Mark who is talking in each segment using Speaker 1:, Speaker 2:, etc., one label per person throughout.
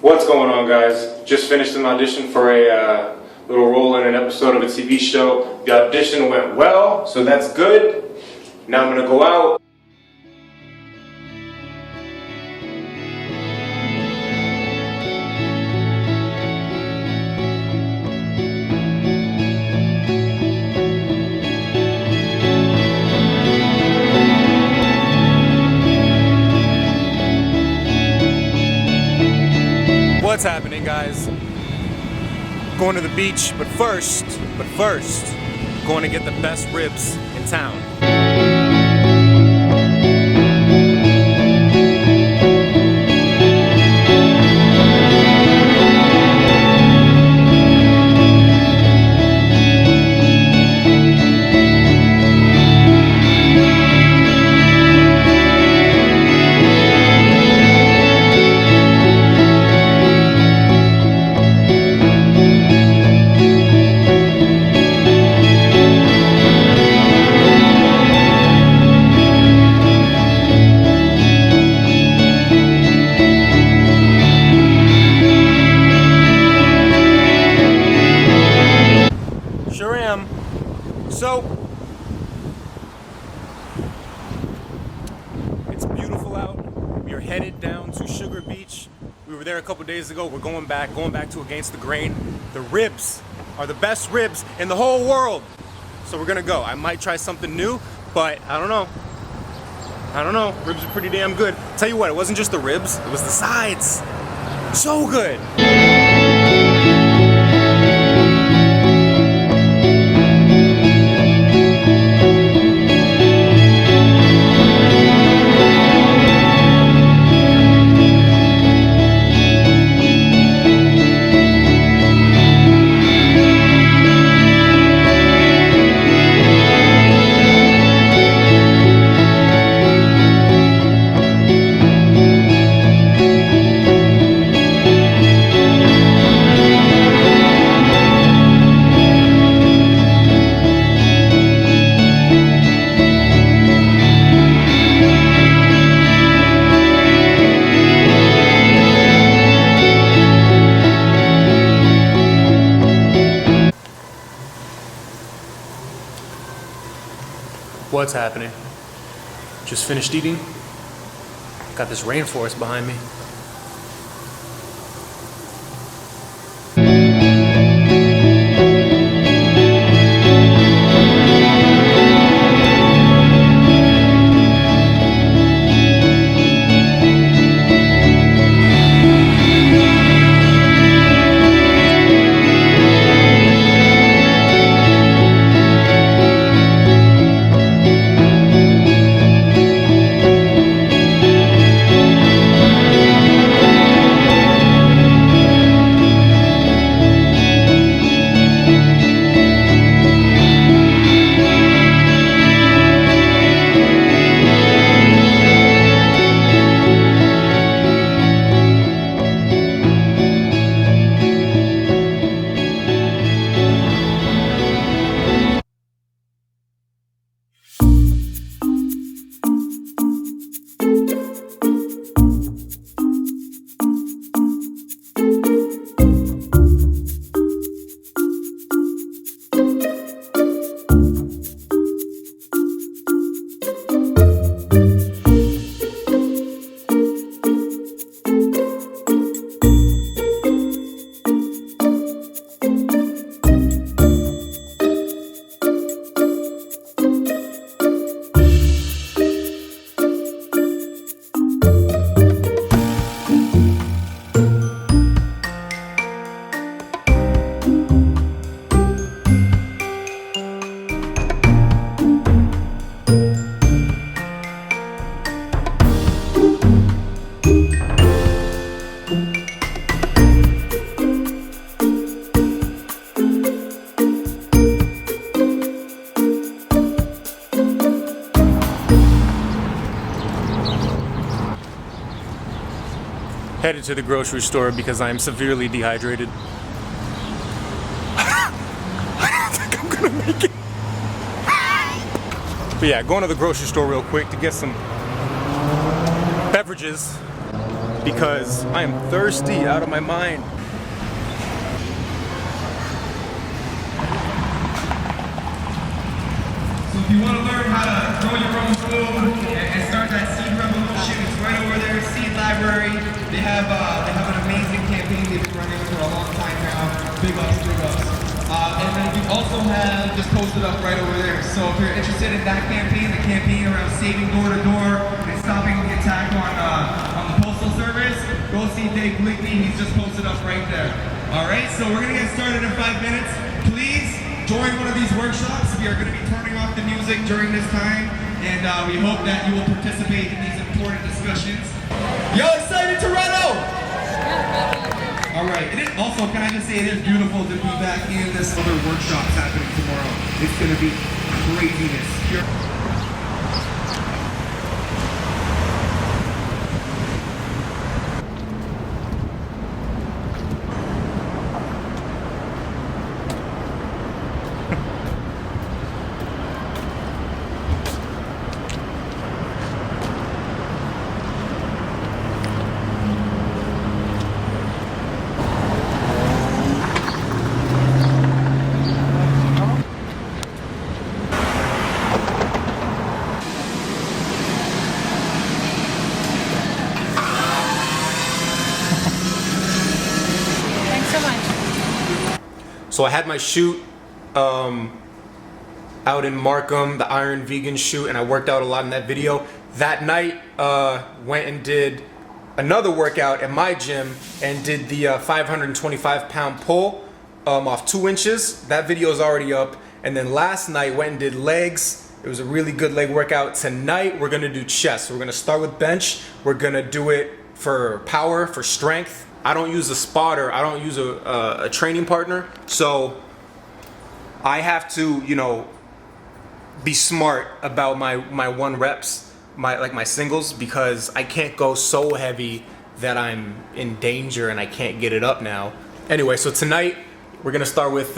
Speaker 1: What's going on, guys? Just finished an audition for a little role in an episode of a TV show. The audition went well, so that's good. Now I'm gonna go out. What's happening, guys? Going to the beach, but first, going to get the best ribs in town. So, it's beautiful out. We are headed down to Sugar Beach. We were there a couple days ago. We're going back to Against the Grain. The ribs are the best ribs in the whole world. So we're gonna go. I might try something new, but I don't know. Ribs are pretty damn good. Tell you what, it wasn't just the ribs, it was the sides. So good. What's happening? Just finished eating. Got this rainforest behind me. Headed to the grocery store because I am severely dehydrated. I don't think I'm gonna make it. But yeah, going to the grocery store real quick to get some beverages. because I am thirsty out of my mind.
Speaker 2: So if you want to learn how to grow your own food and start that seed revolution, it's right over there, Seed Library. They have an amazing campaign they've been running for a long time now. Big ups, big ups. And then we also have just posted up right over there. So if you're interested in that campaign, the campaign around saving door to door and stopping the attack on the postal service, go see Dave Blickney. He's just posted up right there. All right, so we're gonna get started in 5 minutes. Please join one of these workshops. We are going to be turning off the music during this time, and we hope that you will participate in these important discussions. Y'all excited, Toronto? All right, and also, can I just say, it is beautiful to be back in this other workshops happening tomorrow. It's going to be craziness.
Speaker 1: So I had my shoot out in Markham, the Iron Vegan shoot, and I worked out a lot in that video. That night, went and did another workout at my gym and did the 525-pound pull off 2 inches. That video is already up. And then last night, went and did legs. It was a really good leg workout. Tonight, we're gonna do chest. We're gonna start with bench. We're gonna do it for power, for strength. I don't use a spotter. I don't use a training partner. So I have to, you know, be smart about my 1 reps, my singles, because I can't go so heavy that I'm in danger and I can't get it up now. Anyway, so tonight we're gonna start with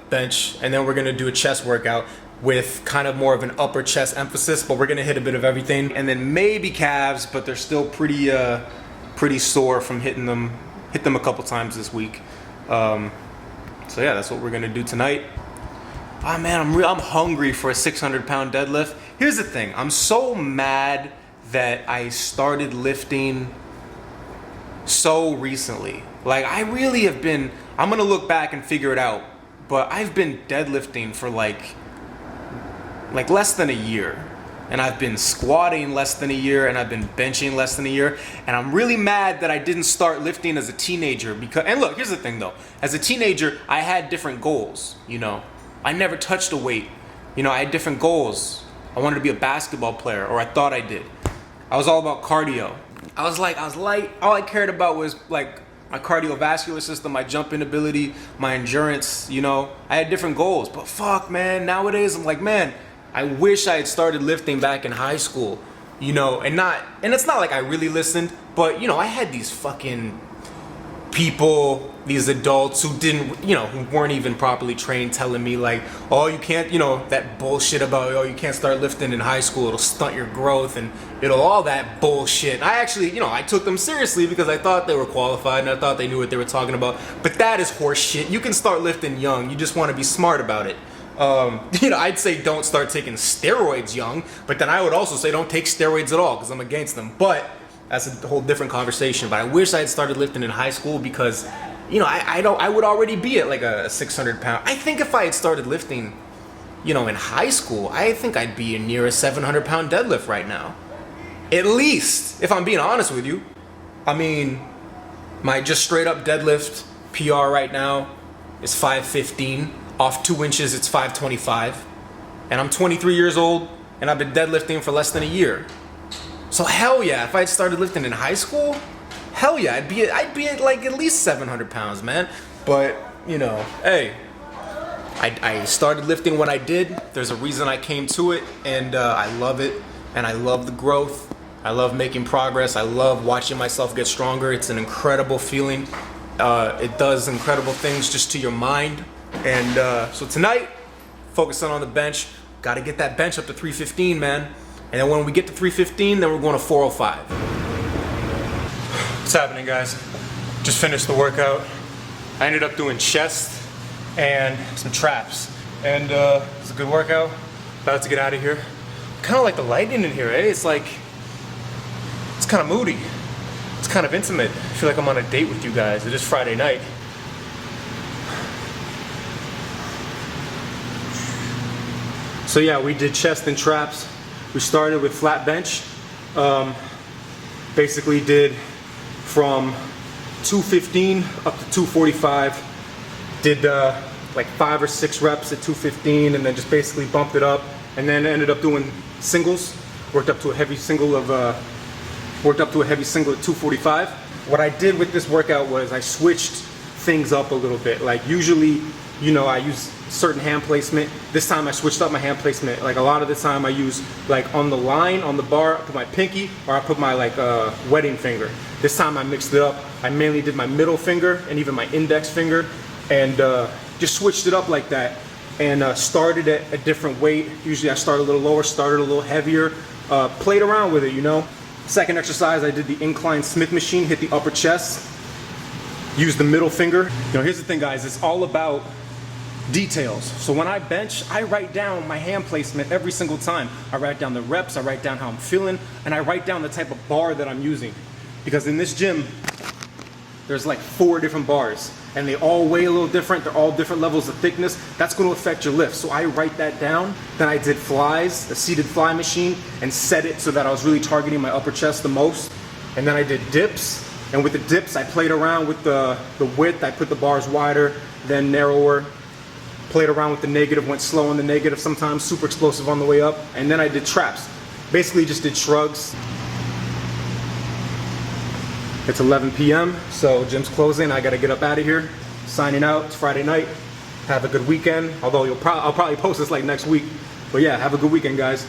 Speaker 1: bench, and then we're gonna do a chest workout with kind of more of an upper chest emphasis, but we're gonna hit a bit of everything, and then maybe calves, but they're still pretty sore from hitting them a couple times this week. So yeah, that's what we're gonna do tonight. Ah man, I'm hungry for a 600-pound deadlift. Here's the thing, I'm so mad that I started lifting so recently. Like, I really have been, I'm gonna look back and figure it out, but I've been deadlifting for like less than a year. And I've been squatting less than a year, and I've been benching less than a year. And I'm really mad that I didn't start lifting as a teenager because, and look, here's the thing though. As a teenager, I had different goals, you know. I never touched a weight. You know, I had different goals. I wanted to be a basketball player, or I thought I did. I was all about cardio. I was light. All I cared about was like my cardiovascular system, my jumping ability, my endurance, you know. I had different goals, but fuck, man, nowadays I'm like, man, I wish I had started lifting back in high school, you know, and it's not like I really listened, but, you know, I had these fucking people, these adults who didn't, you know, who weren't even properly trained, telling me like, oh, you can't, you know, that bullshit about, oh, you can't start lifting in high school, it'll stunt your growth, and it'll, all that bullshit. I actually, you know, I took them seriously because I thought they were qualified and I thought they knew what they were talking about, but that is horse shit. You can start lifting young, you just want to be smart about it. You know, I'd say don't start taking steroids young, but then I would also say don't take steroids at all because I'm against them. But that's a whole different conversation. But I wish I had started lifting in high school because, you know, I would already be at like a 600-pound. I think if I had started lifting, you know, in high school, I think I'd be near a 700-pound deadlift right now. At least, if I'm being honest with you. I mean, my just straight up deadlift PR right now is 515. Off 2 inches, it's 525. And I'm 23 years old, and I've been deadlifting for less than a year. So hell yeah, if I had started lifting in high school, hell yeah, I'd be at like at least 700 pounds, man. But, you know, hey, I started lifting when I did. There's a reason I came to it, and I love it, and I love the growth. I love making progress. I love watching myself get stronger. It's an incredible feeling. It does incredible things just to your mind. And so tonight, focusing on the bench. Got to get that bench up to 315, man. And then when we get to 315, then we're going to 405. What's happening, guys? Just finished the workout. I ended up doing chest and some traps. And it's a good workout. About to get out of here. Kind of like the lighting in here, eh? It's like, it's kind of moody. It's kind of intimate. I feel like I'm on a date with you guys. It is Friday night. So yeah, we did chest and traps. We started with flat bench. Basically did from 215 up to 245. Did like 5 or 6 reps at 215, and then just basically bumped it up, and then ended up doing singles. Worked up to a heavy single at 245. What I did with this workout was I switched things up a little bit. Like usually, you know, I use certain hand placement. This time I switched up my hand placement. Like a lot of the time I use like on the line, on the bar, I put my pinky, or I put my like wedding finger. This time I mixed it up. I mainly did my middle finger and even my index finger, and just switched it up like that, and started at a different weight. Usually I start a little lower, started a little heavier, played around with it, you know. Second exercise, I did the incline Smith machine, hit the upper chest, used the middle finger. You know, here's the thing, guys, it's all about details. So when I bench, I write down my hand placement every single time. I write down the reps, I write down how I'm feeling, and I write down the type of bar that I'm using. Because in this gym, there's like 4 different bars, and they all weigh a little different. They're all different levels of thickness. That's going to affect your lift. So I write that down. Then I did flies, a seated fly machine, and set it so that I was really targeting my upper chest the most. And then I did dips, and with the dips, I played around with the width. I put the bars wider, then narrower. Played around with the negative, went slow on the negative sometimes, super explosive on the way up. And then I did traps. Basically just did shrugs. It's 11 p.m., so gym's closing. I gotta get up out of here. Signing out, it's Friday night. Have a good weekend. Although I'll probably post this like next week. But yeah, have a good weekend, guys.